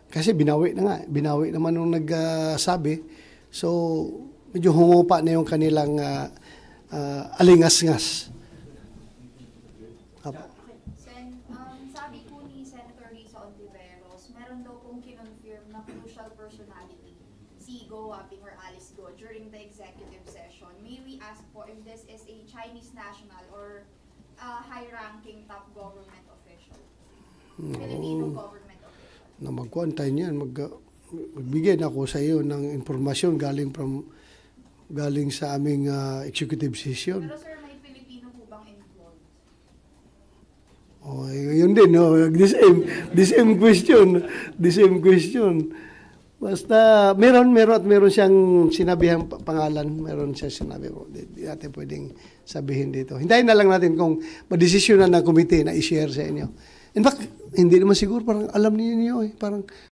Kasi binawi na nga. Binawi naman nung nagsabi. So, medyo humupa na yung kanilang alingas-ngas. Apo. Sen, sabi po ni Senator Risa Ontiveros, meron daw pong kinonfirm na crucial personality, si Go Waping or Alice Go, during the executive session. May we ask po if this is a Chinese national or high-ranking top government official? Filipino government official? Na magkuantay niyan, magbigay na ako sa iyo ng informasyon galing sa aming executive session. Pero sir, may Filipino po bang involved? Oh, yun din, no? The same question. The same question. Basta meron siyang sinabihang pangalan, meron siyang sinabi ko. Di natin pwedeng sabihin dito. Hintayin na lang natin kung madesisyonan ng komite na i-share sa inyo. In fact, hindi naman siguro, parang alam niyo eh. Parang